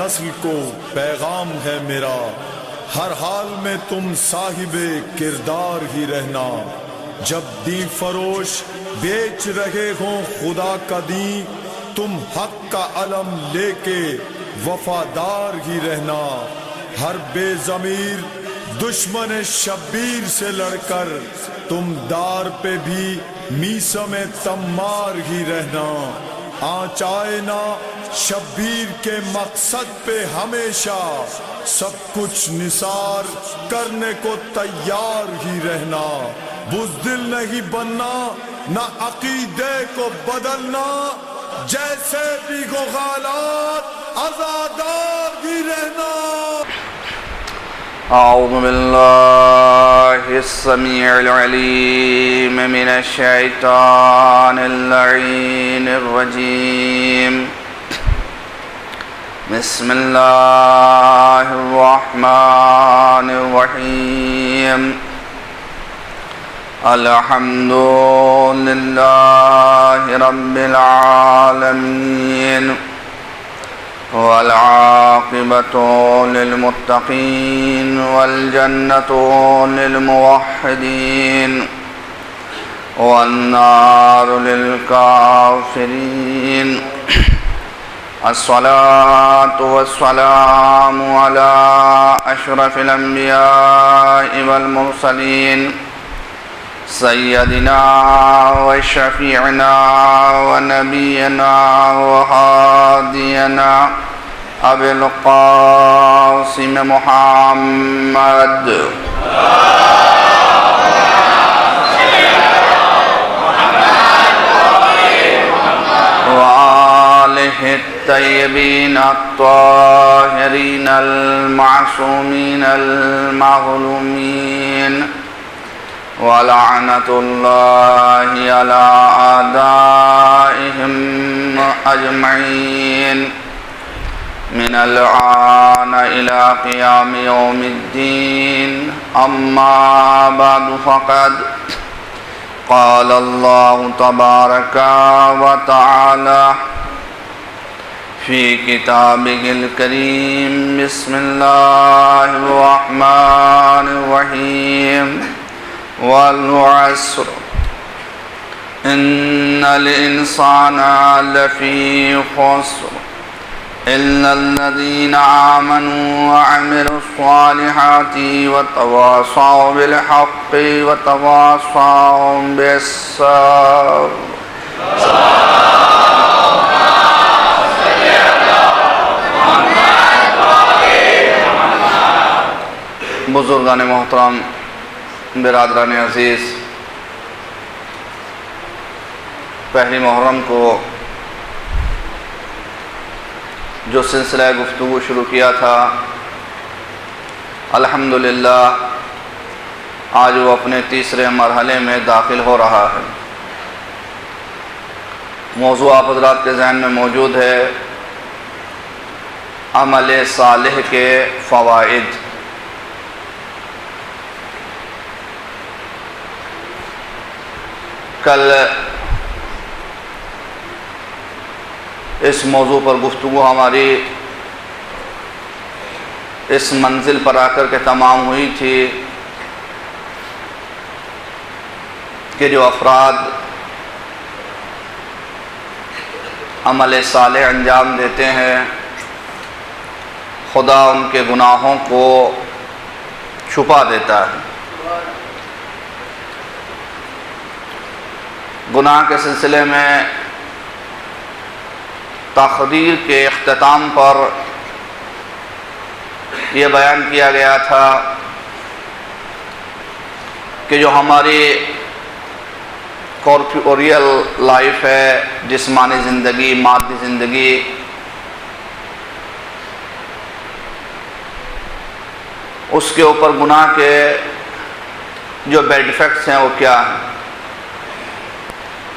نسل کو پیغام ہے میرا، ہر حال میں تم صاحب کردار ہی رہنا۔ جب دین فروش بیچ رہے ہوں خدا کا دین، تم حق کا علم لے کے وفادار ہی رہنا۔ ہر بے ضمیر دشمن شبیر سے لڑ کر تم دار پہ بھی میثم تمار ہی رہنا۔ آنچ آئے نہ شبیر کے مقصد پہ ہمیشہ، سب کچھ نثار کرنے کو تیار ہی رہنا۔ بزدل نہیں بننا، نہ عقیدے کو بدلنا، جیسے بھی ہو حالات آزادار ہی رہنا۔ اعوذ باللہ السمیع العلیم من الشیطان اللعین الرجیم۔ بسم اللہ الرحمن الرحیم۔ الحمد للہ رب العالمین، والعاقبۃ للمتقین، والجنۃ للموحدین، والنار للکافرین۔ الصلاة والسلام علی اشرف الانبیاء والمرسلین، سیدنا و شفیعنا و نبینا و ہادینا ابی القاسم محمد و آلہ الطیبین الطاہرین المعصومین المظلومین، وَلَعْنَةُ اللَّهِ عَلَىٰ أَعْدَائِهِمْ أَجْمَعِينَ مِنَ الْآنِ إِلَىٰ قِيَامِ يَوْمِ الدِّينِ۔ أَمَّا بَعْدُ فَقَدْ قَالَ اللَّهُ تَبَارَكَ وَتَعَالَىٰ فِي كِتَابِهِ الْكَرِيمِ، بِسْمِ اللَّهِ الرَّحْمَٰنِ الرَّحِيمِ۔ والعصر ان الانسان لفی خسر الا الذین آمنوا وعملوا الصالحات وتواصوا بالحق وتواصوا بالصبر۔ بزرگان محترم، برادران عزیز، پہلی محرم کو جو سلسلہ گفتگو شروع کیا تھا، الحمدللہ آج وہ اپنے تیسرے مرحلے میں داخل ہو رہا ہے۔ موضوع آپ حضرات کے ذہن میں موجود ہے، عمل صالح کے فوائد۔ کل اس موضوع پر گفتگو ہماری اس منزل پر آ کر کے تمام ہوئی تھی کہ جو افراد عمل صالح انجام دیتے ہیں، خدا ان کے گناہوں کو چھپا دیتا ہے۔ گناہ کے سلسلے میں تقریر کے اختتام پر یہ بیان کیا گیا تھا کہ جو ہماری کارپوریل لائف ہے، جسمانی زندگی، مادی زندگی، اس کے اوپر گناہ کے جو بیڈ ایفیکٹس ہیں وہ کیا ہیں۔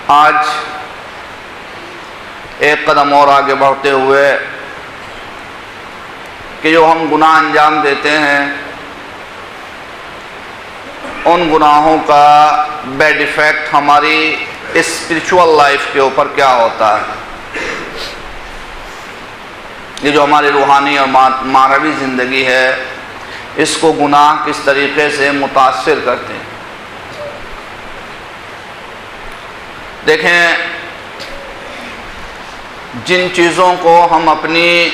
آج ایک قدم اور آگے بڑھتے ہوئے کہ جو ہم گناہ انجام دیتے ہیں، ان گناہوں کا بیڈ ایفیکٹ ہماری اسپریچول لائف کے اوپر کیا ہوتا ہے۔ یہ جو ہماری روحانی اور معنوی زندگی ہے، اس کو گناہ کس طریقے سے متاثر کرتے ہیں۔ دیکھیں، جن چیزوں کو ہم اپنی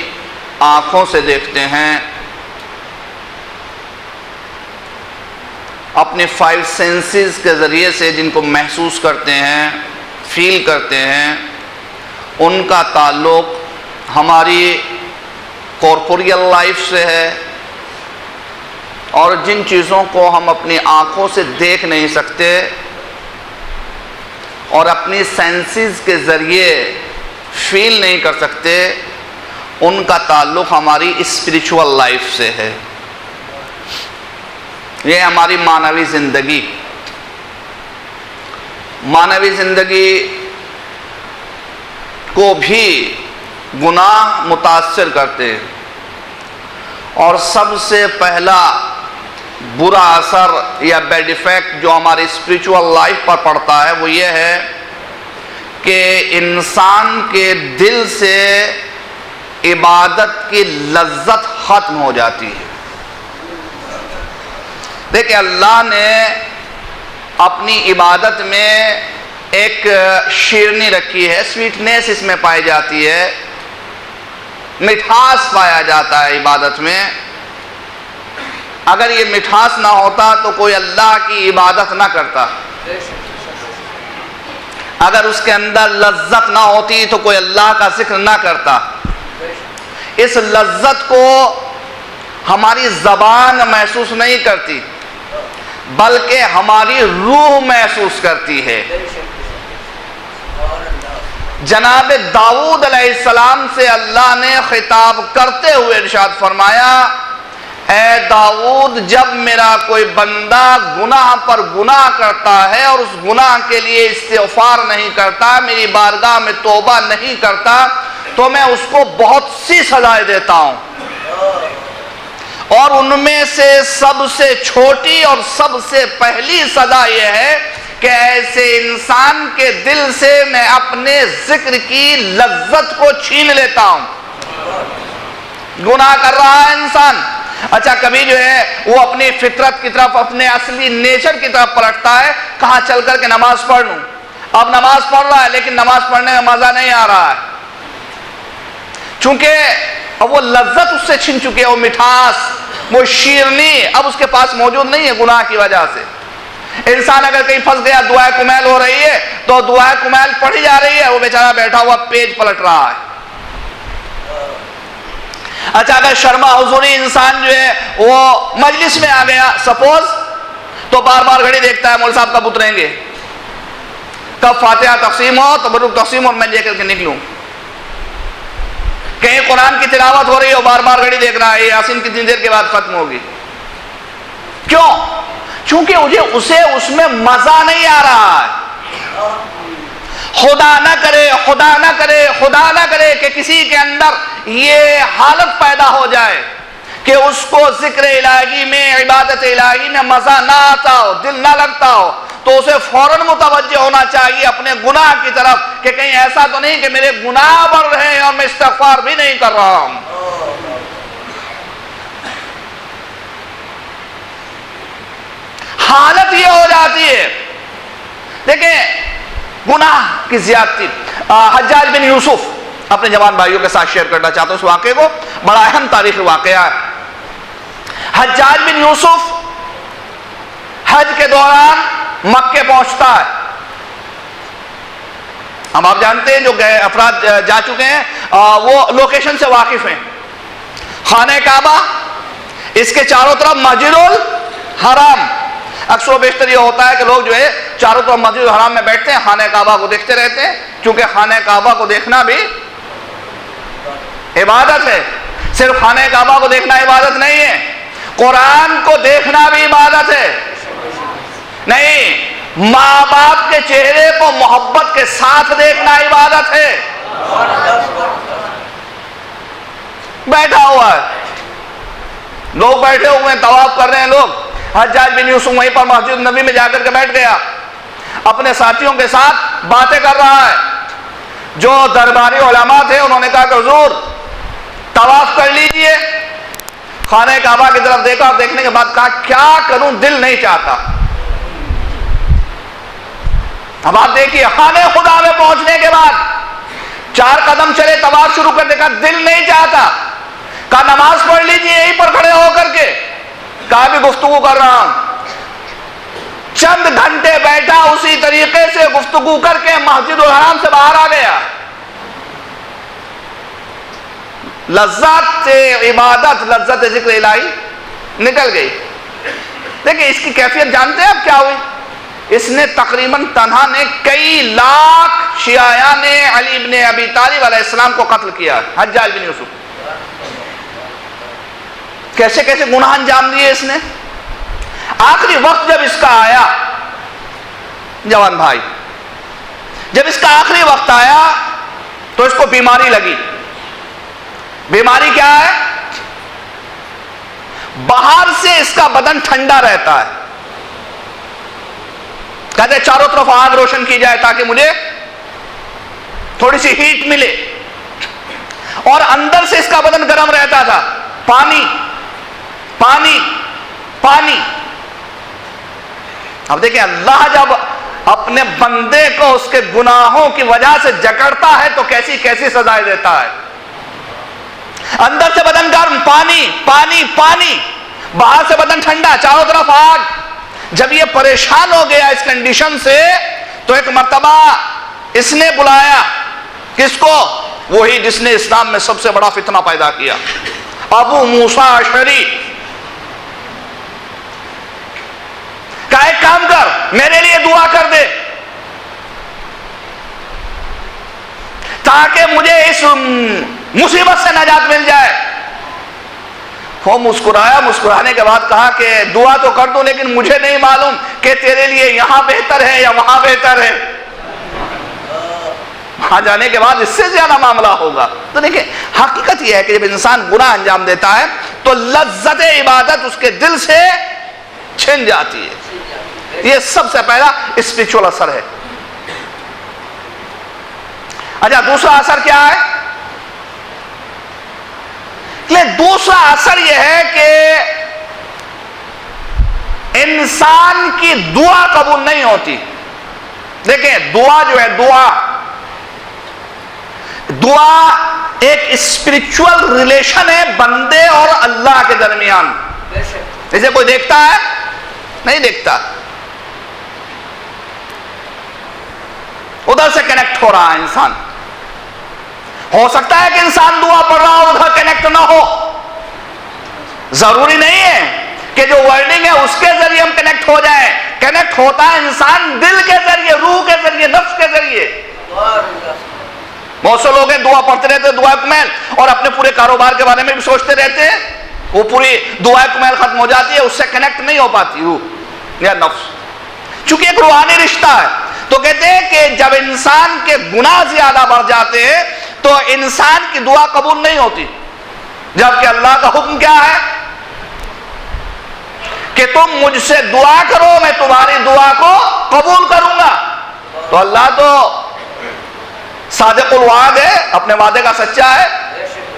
آنکھوں سے دیکھتے ہیں، اپنے 5 سینسز کے ذریعے سے جن کو محسوس کرتے ہیں، فیل کرتے ہیں، ان کا تعلق ہماری کارپوریل لائف سے ہے، اور جن چیزوں کو ہم اپنی آنکھوں سے دیکھ نہیں سکتے اور اپنی سینسز کے ذریعے فیل نہیں کر سکتے، ان کا تعلق ہماری اسپریچول لائف سے ہے۔ یہ ہماری معنوی زندگی، معنوی زندگی کو بھی گناہ متاثر کرتے ہیں، اور سب سے پہلا برا اثر یا بیڈ ایفیکٹ جو ہماری اسپریچول لائف پر پڑتا ہے وہ یہ ہے کہ انسان کے دل سے عبادت کی لذت ختم ہو جاتی ہے۔ دیکھیں، اللہ نے اپنی عبادت میں ایک شیرنی رکھی ہے، سویٹنیس اس میں پائی جاتی ہے، مٹھاس پایا جاتا ہے عبادت میں۔ اگر یہ مٹھاس نہ ہوتا تو کوئی اللہ کی عبادت نہ کرتا، اگر اس کے اندر لذت نہ ہوتی تو کوئی اللہ کا ذکر نہ کرتا۔ اس لذت کو ہماری زبان محسوس نہیں کرتی، بلکہ ہماری روح محسوس کرتی ہے۔ جناب داؤد علیہ السلام سے اللہ نے خطاب کرتے ہوئے ارشاد فرمایا، اے داؤد، جب میرا کوئی بندہ گناہ پر گناہ کرتا ہے اور اس گناہ کے لیے استغفار نہیں کرتا، میری بارگاہ میں توبہ نہیں کرتا، تو میں اس کو بہت سی سزائیں دیتا ہوں، اور ان میں سے سب سے چھوٹی اور سب سے پہلی سزا یہ ہے کہ ایسے انسان کے دل سے میں اپنے ذکر کی لذت کو چھین لیتا ہوں۔ گناہ کر رہا ہے انسان، اچھا کبھی جو ہے وہ اپنی فطرت کی طرف، اپنے اصلی نیچر کی طرف پلٹتا ہے، کہاں چل کر کے نماز پڑھ لوں۔ اب نماز پڑھ رہا ہے لیکن نماز پڑھنے میں مزہ نہیں آ رہا ہے، چونکہ اب وہ لذت اس سے چھن چکی ہے، وہ مٹھاس، وہ شیرنی اب اس کے پاس موجود نہیں ہے گناہ کی وجہ سے۔ انسان اگر کہیں پھنس گیا، دعائے کمیل ہو رہی ہے تو دعائے کمیل پڑھی جا رہی ہے، وہ بیچارہ بیٹھا ہوا پیج پلٹ رہا ہے۔ اچھا اگر شرما حضوری انسان جو ہے وہ مجلس میں آ گیا سپوز، تو بار بار گھڑی دیکھتا ہے مول صاحب کب اتریں گے، کب فاتحہ تقسیم ہو، تبرک تقسیم اور میں لے کر کے نکلوں۔ کہیں قرآن کی تلاوت ہو رہی ہو، بار بار گھڑی دیکھ رہا ہے یاسین کتنی دیر کے بعد ختم ہوگی۔ کیوں؟ چونکہ مجھے اسے اس میں مزہ نہیں آ رہا ہے۔ خدا نہ کرے، خدا نہ کرے، خدا نہ کرے کہ کسی کے اندر یہ حالت پیدا ہو جائے کہ اس کو ذکر الہی میں، عبادت الہی میں مزہ نہ آتا ہو، دل نہ لگتا ہو، تو اسے فوراً متوجہ ہونا چاہیے اپنے گناہ کی طرف کہ کہیں ایسا تو نہیں کہ میرے گناہ بڑھ رہے ہیں اور میں استغفار بھی نہیں کر رہا ہوں۔ حالت یہ ہو جاتی ہے۔ دیکھیں گناہ کی زیادتی، حجاج بن یوسف، اپنے جوان بھائیوں کے ساتھ شیئر کرنا چاہتا ہوں اس واقعے کو، بڑا اہم تاریخی واقعہ ہے۔ حجاج بن یوسف حج کے دوران مکے پہنچتا ہے۔ ہم آپ جانتے ہیں جو افراد جا چکے ہیں وہ لوکیشن سے واقف ہیں۔ خانہ کعبہ، اس کے چاروں طرف مسجد الحرام، اکثر و بیشتر یہ ہوتا ہے کہ لوگ جو ہے چاروں طرف مسجد الحرام میں بیٹھتے ہیں، خانہ کعبہ کو دیکھتے رہتے ہیں، کیونکہ خانہ کعبہ کو دیکھنا بھی عبادت ہے۔ صرف خانہ کعبہ کو دیکھنا عبادت نہیں ہے، قرآن کو دیکھنا بھی عبادت ہے۔ نہیں، ماں باپ کے چہرے کو محبت کے ساتھ دیکھنا عبادت ہے۔ بیٹھا ہوا ہے، لوگ بیٹھے ہوئے ہیں، طواف کر رہے ہیں لوگ، حجاج بن یوسف وہیں پر مسجد نبی میں جا کر کے بیٹھ گیا، اپنے ساتھیوں کے ساتھ باتیں کر رہا ہے۔ جو درباری علماء تھے انہوں نے کہا کہ حضور طواف کر لیجئے. خانہ کعبہ کی طرف دیکھا اور دیکھنے کے بعد کہا کیا کروں, دل نہیں چاہتا. اب آپ دیکھیے خانہ خدا میں پہنچنے کے بعد 4 قدم چلے, طواف شروع کر, دیکھا دل نہیں چاہتا. کہا نماز پڑھ لیجیے یہیں پر کھڑے ہو کر کے. کہا بھی گفتگو کر رہا ہوں. چند گھنٹے بیٹھا, اسی طریقے سے گفتگو کر کے مسجد الحرام سے باہر آ گیا. لذت عبادت, لذت ذکر الہی نکل گئی. دیکھیں اس کی کیفیت جانتے ہیں اب کیا ہوئی؟ اس نے تقریباً تنہا نے کئی لاکھ شیعیان علی بن ابی طالب علیہ السلام کو قتل کیا. حجاج بن یوسف کیسے کیسے گناہ انجام دیے اس نے. آخری وقت جب اس کا آیا, جوان بھائی, جب اس کا آخری وقت آیا تو اس کو بیماری لگی. بیماری کیا ہے؟ باہر سے اس کا بدن ٹھنڈا رہتا ہے. کہتے ہیں چاروں طرف آگ روشن کی جائے تاکہ مجھے تھوڑی سی ہیٹ ملے, اور اندر سے اس کا بدن گرم رہتا تھا. پانی پانی پانی. اب دیکھیں اللہ جب اپنے بندے کو اس کے گناہوں کی وجہ سے جکڑتا ہے تو کیسی کیسی سزائیں دیتا ہے. اندر سے بدن گرم, پانی پانی پانی, باہر سے بدن ٹھنڈا, چاروں طرف آگ. جب یہ پریشان ہو گیا اس کنڈیشن سے تو ایک مرتبہ اس نے بلایا کس کو؟ وہی جس نے اسلام میں سب سے بڑا فتنہ پیدا کیا, ابو موسیٰ اشعری. کہا ایک کام کر, میرے لیے دعا کر دے تاکہ مجھے اس مصیبت سے نجات مل جائے. وہ مسکرایا, مسکرانے کے بعد کہا کہ دعا تو کر دوں لیکن مجھے نہیں معلوم کہ تیرے لیے یہاں بہتر ہے یا وہاں بہتر ہے. وہاں جانے کے بعد اس سے زیادہ معاملہ ہوگا. تو دیکھیں حقیقت یہ ہے کہ جب انسان گناہ انجام دیتا ہے تو لذت عبادت اس کے دل سے چھن جاتی ہے. یہ سب سے پہلا اسپرچول اثر ہے. اچھا دوسرا اثر کیا ہے؟ دوسرا اثر یہ ہے کہ انسان کی دعا قبول نہیں ہوتی. دیکھیں دعا جو ہے, دعا ایک اسپرچول ریلیشن ہے بندے اور اللہ کے درمیان. اسے کوئی دیکھتا ہے؟ نہیں دیکھتا. ادھر سے کنیکٹ ہو رہا ہے انسان. ہو سکتا ہے کہ انسان دعا پڑھ رہا ہو ادھر کنیکٹ نہ ہو. ضروری نہیں ہے کہ جو ورڈنگ ہے اس کے ذریعے ہم کنیکٹ ہو جائیں. کنیکٹ ہوتا ہے انسان دل کے ذریعے, روح کے ذریعے, نفس کے ذریعے. بہت سے لوگ ہیں دعا پڑھتے رہتے ہیں, دعا کمیل, اور اپنے پورے کاروبار کے بارے میں بھی سوچتے رہتے ہیں. وہ پوری دعا کمیل ختم ہو جاتی ہے, اس سے کنیکٹ نہیں ہو پاتی روح یا نفس, چونکہ ایک روحانی رشتہ ہے. تو کہتے ہیں کہ جب انسان کے گناہ زیادہ بڑھ جاتے ہیں تو انسان کی دعا قبول نہیں ہوتی. جبکہ اللہ کا حکم کیا ہے کہ تم مجھ سے دعا کرو, میں تمہاری دعا کو قبول کروں گا. تو اللہ تو صادق الوعد ہے, اپنے وعدے کا سچا ہے.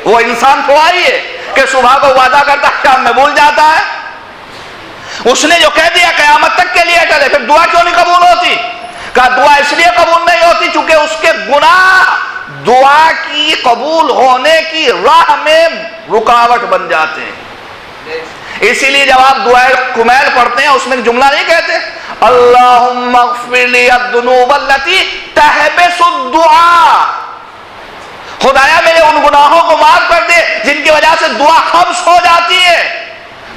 وہ انسان تھوڑا ہی ہے کہ صبح کو وعدہ کرتا ہے شام میں بھول جاتا ہے. اس نے جو کہہ دیا قیامت تک کے لیے ٹلے, پھر دعا کیوں نہیں قبول ہوتی؟ کہا دعا اس لیے قبول نہیں ہوتی چونکہ اس کے گناہ دعا کی قبول ہونے کی راہ میں رکاوٹ بن جاتے ہیں. اسی لیے جب آپ دعائے کمیل پڑھتے ہیں اس میں ایک جملہ نہیں کہتے اللہم اغفر لی الذنوب التی تحبس الدعاء, خدایا میرے ان گناہوں کو معاف کر دے جن کی وجہ سے دعا حبس ہو جاتی ہے,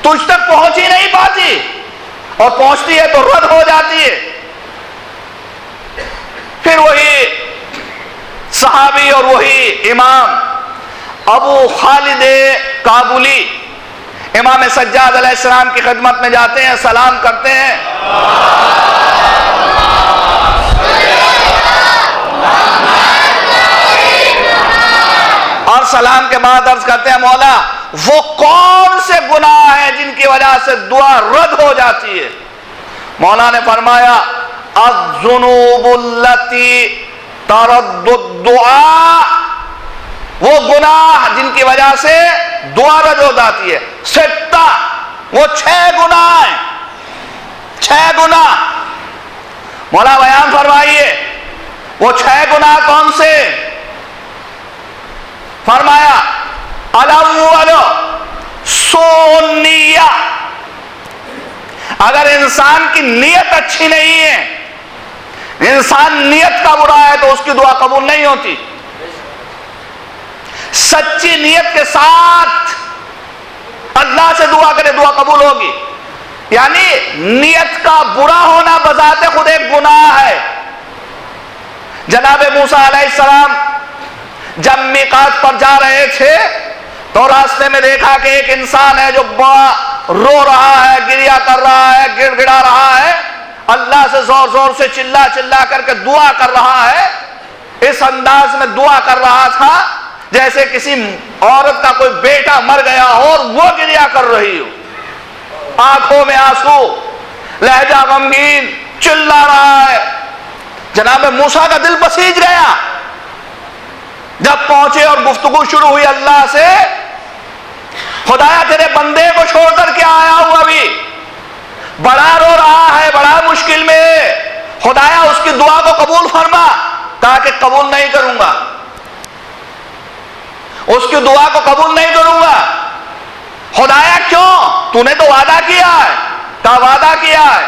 تجھ تک پہنچ ہی نہیں پاتی, اور پہنچتی ہے تو رد ہو جاتی ہے. پھر وہی صحابی اور وہی امام ابو خالد کابلی امام سجاد علیہ السلام کی خدمت میں جاتے ہیں, سلام کرتے ہیں. اور سلام کے بعد عرض کرتے ہیں مولا وہ کون سے گناہ ہیں جن کی وجہ سے دعا رد ہو جاتی ہے؟ مولا نے فرمایا الذنوب التی ترد الدعاء وہ گناہ جن کی وجہ سے دعا رد ہو جاتی ہے، ستہ، وہ 6 گناہ ہیں، 6 گناہ۔ مولا بیان فرمائیے وہ 6 گناہ کون سے؟ فرمایا الاول سوء النیہ، اگر انسان کی نیت اچھی نہیں ہے، انسان نیت کا برا ہے تو اس کی دعا قبول نہیں ہوتی۔ سچی نیت کے ساتھ اللہ سے دعا کرے دعا قبول ہوگی۔ یعنی نیت کا برا ہونا بذات خود ایک گناہ ہے۔ جناب موسیٰ علیہ السلام جب میقات پر جا رہے تھے تو راستے میں دیکھا کہ ایک انسان ہے جو رو رہا ہے، گریا کر رہا ہے، گڑ گڑا رہا ہے، اللہ سے زور زور سے چلا چلا کر کے دعا کر رہا ہے۔ اس انداز میں دعا کر رہا تھا جیسے کسی عورت کا کوئی بیٹا مر گیا ہو اور وہ گریا کر رہی ہو، آنکھوں میں آنسو، لہجہ غمگین، چلا رہا ہے۔ جناب موسیٰ کا دل بسیج گیا۔ جب پہنچے اور گفتگو شروع ہوئی اللہ سے، خدایا تیرے بندے کو چھوڑ کر کے آیا ہوں، ابھی بڑا رو رہا ہے، بڑا مشکل میں ہے، خدایا اس کی دعا کو قبول فرما۔ کہا کہ قبول نہیں کروں گا، اس کی دعا کو قبول نہیں کروں گا۔ خدایا کیوں؟ تو نے تو وعدہ کیا ہے۔ کہا وعدہ کیا ہے؟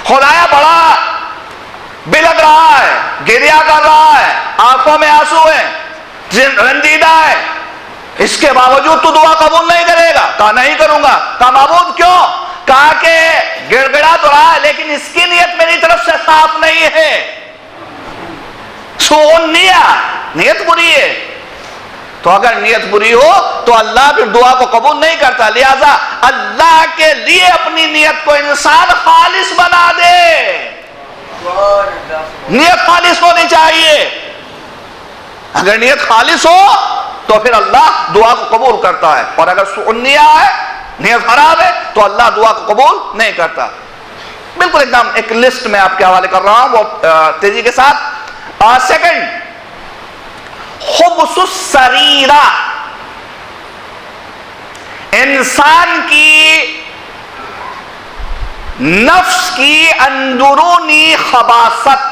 خدایا بڑا بلگ رہا ہے، گریا کر رہا ہے، آنکھوں میں آنسو ہے، رنجیدہ ہے، اس کے باوجود تو دعا قبول نہیں کرے گا؟ کہا نہیں کروں گا۔ کہا معبود کیوں؟ کہا کہ گڑ گڑا تو رہا ہے لیکن اس کی نیت میری طرف سے صاف نہیں ہے، سوء النیہ، نیت بری ہے۔ تو اگر نیت بری ہو تو اللہ پھر دعا کو قبول نہیں کرتا۔ لہذا اللہ کے لیے اپنی نیت کو انسان خالص بنا دے، نیت خالص ہونی چاہیے۔ اگر نیت خالص ہو تو پھر اللہ دعا کو قبول کرتا ہے، اور اگر سوء النیہ ہے، نیت خراب ہے، تو اللہ دعا کو قبول نہیں کرتا۔ بالکل ایک دم ایک لسٹ میں آپ کے حوالے کر رہا ہوں وہ تیزی کے ساتھ۔ سیکنڈ، خبث السریرہ، انسان کی نفس کی اندرونی خباثت،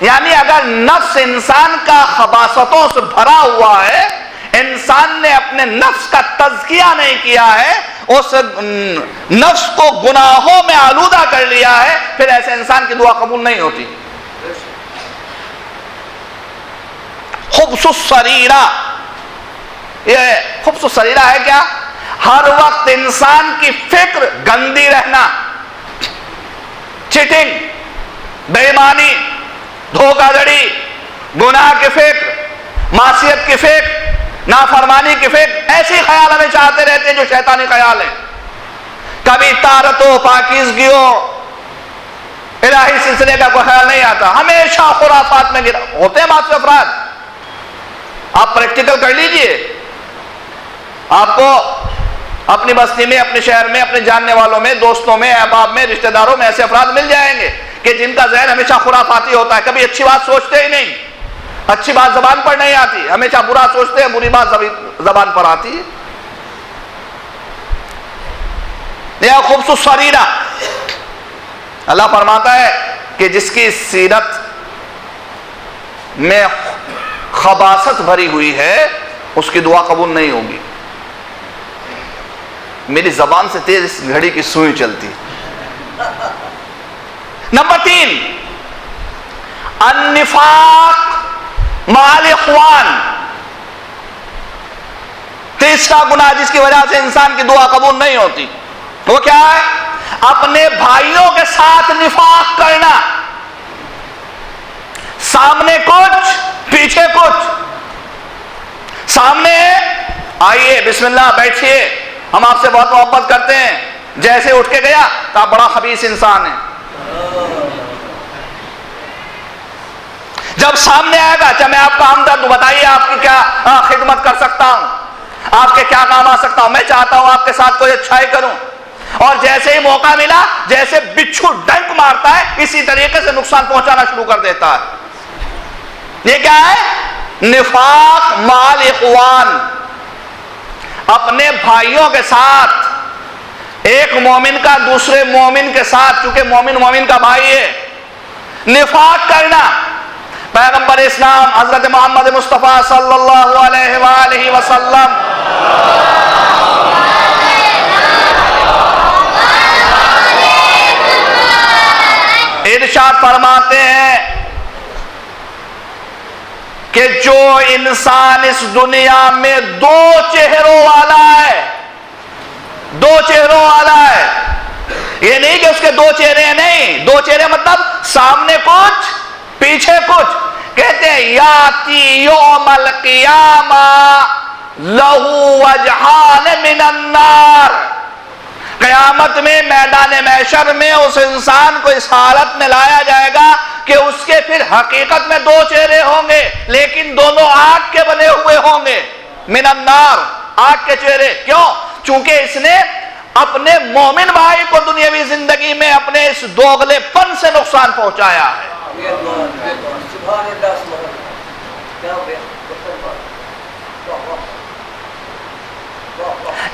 یعنی اگر نفس انسان کا خباثتوں سے بھرا ہوا ہے، انسان نے اپنے نفس کا تزکیہ نہیں کیا ہے، اس نفس کو گناہوں میں آلودہ کر لیا ہے، پھر ایسے انسان کی دعا قبول نہیں ہوتی۔ خبث السریرہ، یہ خبث السریرہ ہے کیا؟ ہر وقت انسان کی فکر گندی رہنا، چیٹنگ، بے ایمانی، دھوکہ دھڑی، گناہ کی فکر، معصیت کی فکر، نافرمانی کی فکر، ایسی خیال ہمیں چاہتے رہتے ہیں جو شیطانی خیال ہیں۔ کبھی طہارت ہو، پاکیزگی ہو، الہی سلسلے کا کوئی خیال نہیں آتا، ہمیشہ خرافات میں گرا ہوتے ہیں معصوم افراد۔ آپ پریکٹیکل کر لیجئے، آپ کو اپنی بستی میں، اپنے شہر میں، اپنے جاننے والوں میں، دوستوں میں، احباب میں، رشتہ داروں میں ایسے افراد مل جائیں گے کہ جن کا ذہن ہمیشہ خرافاتی ہوتا ہے، کبھی اچھی بات سوچتے ہی نہیں، اچھی بات زبان پر نہیں آتی، ہمیشہ برا سوچتے ہیں، بری بات زبان پر آتی ہے۔ یہ خبث السریرہ، اللہ فرماتا ہے کہ جس کی سیرت میں خباثت بھری ہوئی ہے اس کی دعا قبول نہیں ہوگی۔ میری زبان سے تیز اس گھڑی کی سوئی چلتی۔ نمبر 3، النفاق مع الاخوان، تیسرا گناہ جس کی وجہ سے انسان کی دعا قبول نہیں ہوتی، وہ کیا ہے؟ اپنے بھائیوں کے ساتھ نفاق کرنا، سامنے کچھ پیچھے کچھ، سامنے آئیے بسم اللہ بیٹھیے، ہم آپ سے بہت محبت کرتے ہیں، جیسے اٹھ کے گیا تو آپ بڑا خبیث انسان ہے۔ جب سامنے آئے گا، اچھا میں آپ کا ہمدرد ہوں، بتائیے آپ کی کیا خدمت کر سکتا ہوں، آپ کے کیا کام آ سکتا ہوں، میں چاہتا ہوں آپ کے ساتھ کوئی اچھائی کروں، اور جیسے ہی موقع ملا، جیسے بچھو ڈنک مارتا ہے اسی طریقے سے نقصان پہنچانا شروع کر دیتا ہے۔ یہ کیا ہے؟ نفاق مال اخوان، اپنے بھائیوں کے ساتھ، ایک مومن کا دوسرے مومن کے ساتھ، چونکہ مومن مومن کا بھائی ہے، نفاق کرنا۔ پیغمبر اسلام حضرت محمد مصطفیٰ صلی اللہ علیہ وآلہ وسلم ارشاد فرماتے ہیں کہ جو انسان اس دنیا میں دو چہروں والا ہے، دو چہروں والا ہے، یہ نہیں کہ اس کے دو چہرے ہیں، نہیں، دو چہرے مطلب سامنے کچھ پیچھے کچھ، کہتے ہیں یاتی یوم القیامہ لہو وجہان من النار، قیامت میں میدان محشر میں اس انسان کو اس حالت میں لایا جائے گا کہ اس کے پھر حقیقت میں دو چہرے ہوں گے، لیکن دونوں آگ کے بنے ہوئے ہوں گے، من النار، آگ کے چہرے۔ کیوں؟ چونکہ اس نے اپنے مومن بھائی کو دنیاوی زندگی میں اپنے اس دوغلے پن سے نقصان پہنچایا ہے۔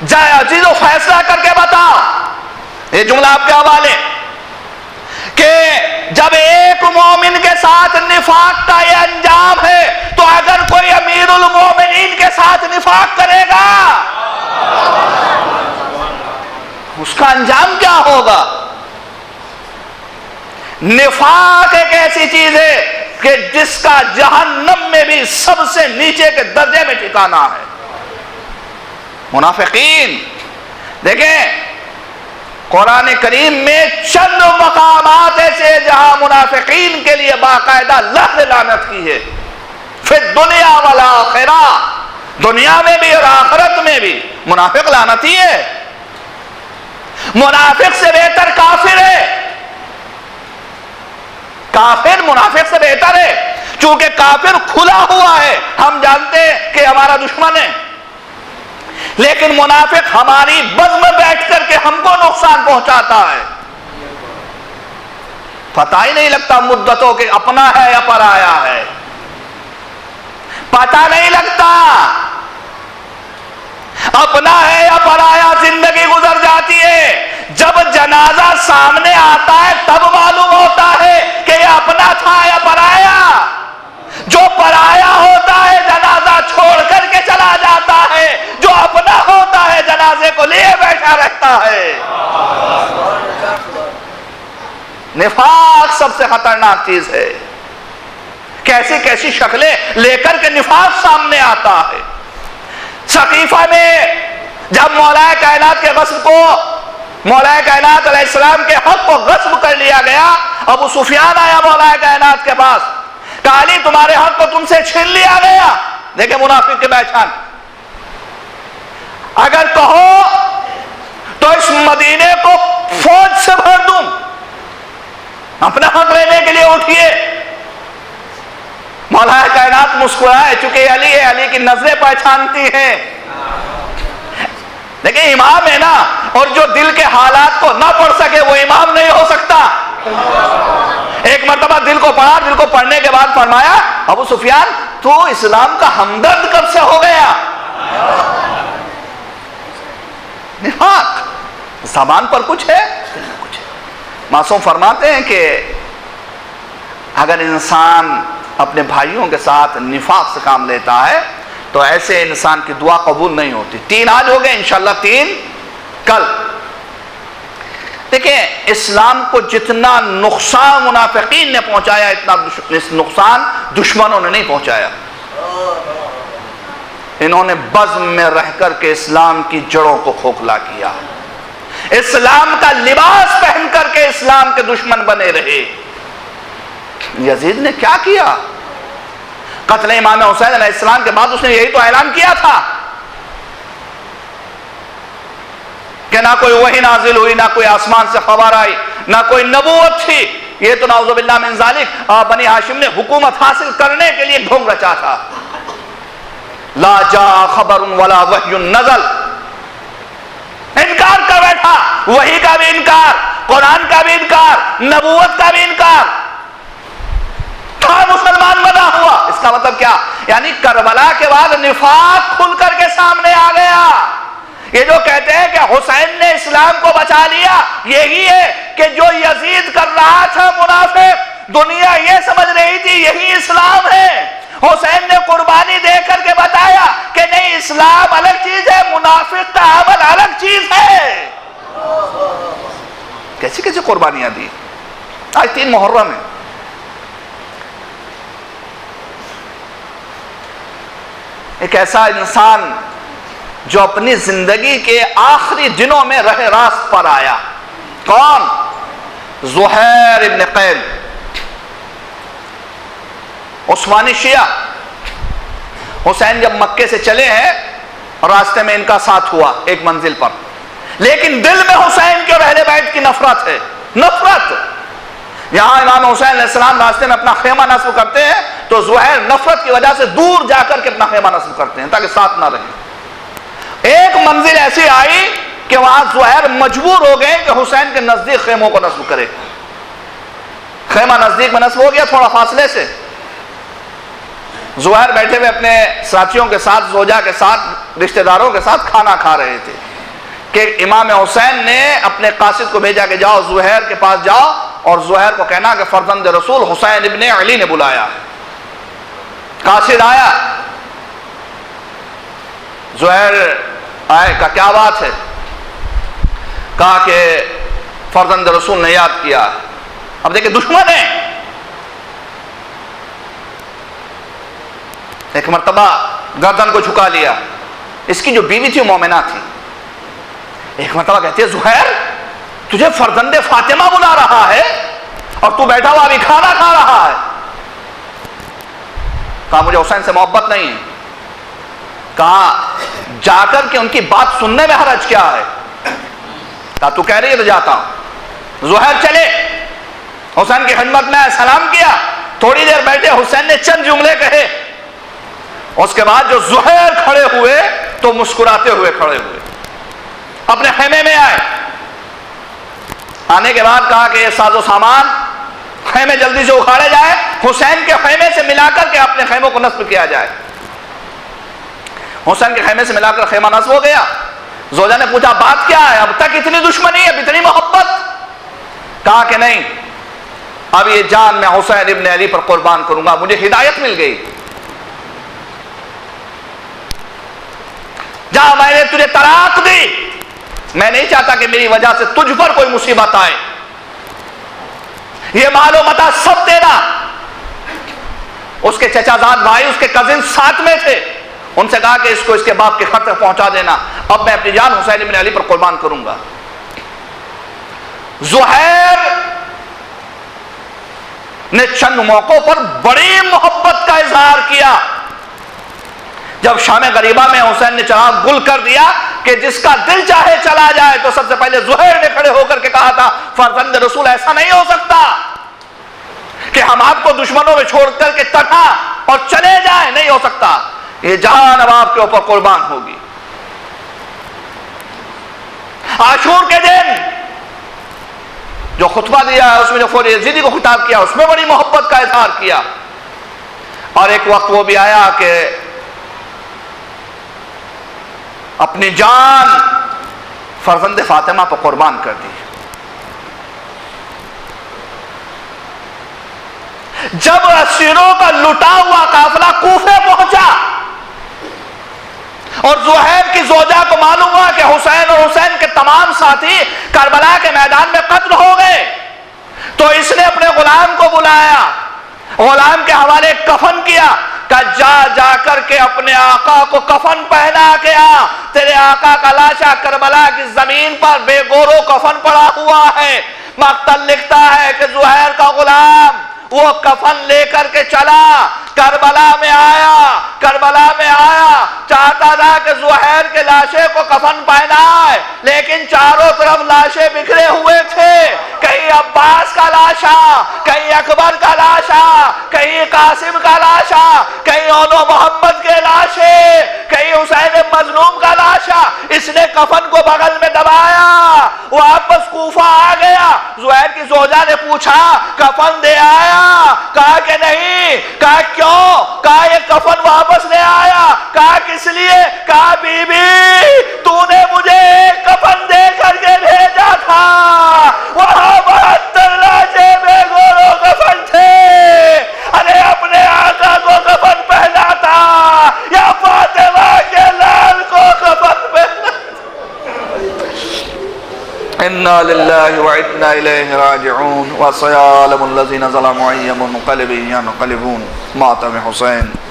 جائے عزیزو فیصلہ کر کے بتاؤ، یہ جملہ آپ کے حوالے، کہ جب ایک مومن کے ساتھ نفاق کا یہ انجام ہے تو اگر کوئی امیر المومنین کے ساتھ نفاق کرے گا اس کا انجام کیا ہوگا؟ نفاق ایک ایسی چیز ہے کہ جس کا جہنم میں بھی سب سے نیچے کے درجے میں ٹھکانہ ہے۔ منافقین دیکھیں قرآن کریم میں چند مقامات ایسے جہاں منافقین کے لیے باقاعدہ لفظ لعنت کی ہے، پھر دنیا والآخرہ، دنیا میں بھی اور آخرت میں بھی منافق لعنتی ہے۔ منافق سے بہتر کافر ہے، کافر منافق سے بہتر ہے، چونکہ کافر کھلا ہوا ہے، ہم جانتے ہیں کہ ہمارا دشمن ہے، لیکن منافق ہماری بز میں بیٹھ کر کے ہم کو نقصان پہنچاتا ہے، پتہ ہی نہیں لگتا مدتوں کہ اپنا ہے یا پرایا ہے، پتہ نہیں لگتا اپنا ہے یا پرایا، زندگی گزر جاتی ہے، جب جنازہ سامنے آتا ہے تب معلوم ہوتا ہے کہ یہ اپنا تھا یا پرایا۔ جو پرایا ہوتا ہے جنازہ چھوڑ کر کے چلا جاتا ہے، جو اپنا ہوتا ہے جنازے کو لیے بیٹھا رہتا ہے۔ نفاق سب سے خطرناک چیز ہے، کیسی کیسی شکلیں لے کر کے نفاق سامنے آتا ہے۔ سقیفہ میں جب مولا کائنات کے غصب کو، مولا کائنات علیہ السلام کے حق کو غصب کر لیا گیا، ابو سفیان آیا مولا کائنات کے پاس، کہا علی تمہارے حق کو تم سے چھین لیا گیا۔ دیکھیں منافق کے پہچان، اگر کہو تو اس مدینے کو فوج سے بھر دوں، اپنا حق لینے کے لیے اٹھیے۔ مولا کائنات مسکرائے، چونکہ علی ہے، علی کی نظریں پہچانتی ہیں، لیکن امام ہے نا، اور جو دل کے حالات کو نہ پڑھ سکے وہ امام نہیں ہو سکتا۔ ایک مرتبہ دل کو پڑھا، دل کو پڑھنے کے بعد فرمایا ابو سفیان تو اسلام کا ہمدرد کب سے ہو گیا؟ نفاق زبان پر کچھ ہے، کچھ ہے۔ معصوم فرماتے ہیں کہ اگر انسان اپنے بھائیوں کے ساتھ نفاق سے کام لیتا ہے تو ایسے انسان کی دعا قبول نہیں ہوتی۔ 3 آج ہو گئے، انشاءاللہ 3 کل۔ دیکھیں اسلام کو جتنا نقصان منافقین نے پہنچایا اتنا نقصان دشمنوں نے نہیں پہنچایا۔ انہوں نے بزم میں رہ کر کے اسلام کی جڑوں کو کھوکھلا کیا، اسلام کا لباس پہن کر کے اسلام کے دشمن بنے رہے۔ یزید نے کیا کیا؟ قتل امام حسین علیہ السلام کے بعد اس نے یہی تو اعلان کیا تھا کہ نہ کوئی وحی نازل ہوئی، نہ کوئی آسمان سے خبر آئی، نہ کوئی نبوت تھی۔ یہ تو نعوذ باللہ من ذالک بنی ہاشم نے حکومت حاصل کرنے کے لیے ڈھونگ رچا تھا۔ لا جاء خبر ولا وحی نزل، انکار کر بیٹھا، وحی کا بھی انکار، قرآن کا بھی انکار، نبوت کا بھی انکار، مسلمان بنا ہوا۔ اس کا مطلب کیا؟ یعنی کربلا کے بعد نفاق کھل کر کے سامنے آ گیا۔ یہ جو کہتے ہیں کہ حسین نے اسلام کو بچا لیا، یہی ہے کہ جو یزید کر رہا تھا منافق، دنیا یہ سمجھ رہی تھی یہی اسلام ہے۔ حسین نے قربانی دے کر کے بتایا کہ نہیں، اسلام الگ چیز ہے، منافق کا عمل الگ چیز ہے۔ کیسی کیسی قربانیاں دی۔ آج 3 محرم ہے، ایک ایسا انسان جو اپنی زندگی کے آخری دنوں میں رہ راست پر آیا، کون؟ زہیر ابن قیل، عثمانی شیعہ۔ حسین جب مکے سے چلے ہیں، راستے میں ان کا ساتھ ہوا ایک منزل پر، لیکن دل میں حسین کے اور اہل بیت کی نفرت ہے، نفرت۔ یہاں امام حسین علیہ السلام راستے میں اپنا خیمہ نصب کرتے ہیں تو زہیر نفرت کی وجہ سے دور جا کر کے اپنا خیمہ نصب کرتے ہیں تاکہ ساتھ نہ رہیں۔ ایک منزل ایسی آئی کہ وہاں زہیر مجبور ہو گئے کہ حسین کے نزدیک خیموں کو نصب کرے۔ خیمہ نزدیک میں نصب ہو گیا، تھوڑا فاصلے سے زہیر بیٹھے ہوئے اپنے ساتھیوں کے ساتھ، زوجہ کے ساتھ، رشتہ داروں کے ساتھ کھانا کھا رہے تھے کہ امام حسین نے اپنے قاصد کو بھیجا کہ جاؤ زہیر کے پاس جاؤ اور زہیر کو کہنا کہ فرزند رسول حسین ابن علی نے بلایا۔ قاصد آیا، زہیر آئے، کہا کیا بات ہے؟ کہا کہ فرزند رسول نے یاد کیا۔ اب دیکھیں دشمن ہے، ایک مرتبہ گردن کو جھکا لیا۔ اس کی جو بیوی تھی مومنہ تھی، ایک مرتبہ کہتی ہے زہیر تجھے فرزند فاطمہ بلا رہا ہے اور تو بیٹھا ہوا ابھی کھانا کھا رہا ہے۔ کہا مجھے حسین سے محبت نہیں ہے۔ کہا جا کر کے ان کی بات سننے میں حرج کیا ہے؟ کہا تو کہہ رہی ہے تو جاتا ہوں۔ زہیر چلے، حسین کی خدمت میں سلام کیا، تھوڑی دیر بیٹھے، حسین نے چند جملے کہے، اس کے بعد جو زہیر کھڑے ہوئے تو مسکراتے ہوئے کھڑے ہوئے، اپنے خیمے میں آئے۔ آنے کے بعد کہا کہ یہ ساز و سامان خیمے جلدی سے اکھاڑے جائے، حسین کے خیمے سے ملا کر کے اپنے خیموں کو نصب کیا جائے۔ حسین کے خیمے سے ملا کر خیمہ نصب ہو گیا۔ زوجہ نے پوچھا بات کیا ہے؟ اب تک اتنی دشمنی، اب اتنی محبت؟ کہا کہ نہیں، اب یہ جان میں حسین ابن علی پر قربان کروں گا، مجھے ہدایت مل گئی۔ جا میں نے تجھے طلاق دی، میں نہیں چاہتا کہ میری وجہ سے تجھ پر کوئی مصیبت آئے، یہ مال و متاع سب دینا۔ اس کے چچا زاد بھائی، اس کے کزن ساتھ میں تھے، ان سے کہا کہ اس کو اس کے باپ کے خط تک پہنچا دینا، اب میں اپنی جان حسین ابن علی پر قربان کروں گا۔ زہیر نے چند موقعوں پر بڑی محبت کا اظہار کیا۔ جب شام غریبہ میں حسین نے چراغ گل کر دیا کہ جس کا دل چاہے چلا جائے، تو سب سے پہلے زہیر نے کھڑے ہو کر کے کہا تھا فرزند رسول ایسا نہیں ہو سکتا کہ ہم آپ کو دشمنوں میں چھوڑ کر کے تنہا اور چلے جائیں، نہیں ہو سکتا، یہ جان اب آپ کے اوپر قربان ہوگی۔ عاشور کے دن جو خطبہ دیا ہے، اس میں جو فوری یزیدی کو خطاب کیا، اس میں بڑی محبت کا اظہار کیا۔ اور ایک وقت وہ بھی آیا کہ اپنی جان فرزند فاطمہ پر قربان کر دی۔ جب اسیروں کا لٹا ہوا قافلہ کوفے پہنچا اور زہیر کی زوجہ کو معلوم ہوا کہ حسین اور حسین کے تمام ساتھی کربلا کے میدان میں قتل ہو گئے، تو اس نے اپنے غلام کو بلایا، غلام کے حوالے کفن کیا، کہ جا کر کے اپنے آقا کو کفن پہنا کے آ، تیرے آقا کا لاشا کربلا کی زمین پر بے گورو کفن پڑا ہوا ہے۔ مقتل لکھتا ہے کہ زہیر کا غلام وہ کفن لے کر کے چلا، کربلا میں آیا، چاہتا تھا کہ زہیر کے لاشے کو کفن پہنائے، لیکن چاروں طرف لاشیں بکھرے ہوئے تھے، کہیں عباس کا لاشا، کہیں اکبر کا لاشا، کہیں قاسم کا لاشا، کہیں اونو محمد کے لاشے، کہیں حسین مظلوم کا لاشا۔ اس نے کفن کو بغل میں دبایا، واپس کوفہ آ گیا. زہیر کی زوجہ نے پوچھا کفن دے آیا؟ کہا کہ نہیں. کہا کیوں؟ کہا یہ کفن واپس لے آیا. کہا کس لیے؟ کہا بی بی تو نے مجھے ایک کفن دے کر کے بھیجا تھا، وہاں 72 لاجے بے گور و کفن تھے. ارے اپنے آقا کو کفن پہناتا یا فاطمہ کے لال کو کفن پہناتا. اِنَّا لِلَّهِ وَإِنَّا إِلَيْهِ رَاجِعُونَ. وَسَيَعْلَمُ الَّذِينَ ظَلَمُوا أَيَّ مُنْقَلِبٍ يَنْقَلِبُونَ. ماتم حسین.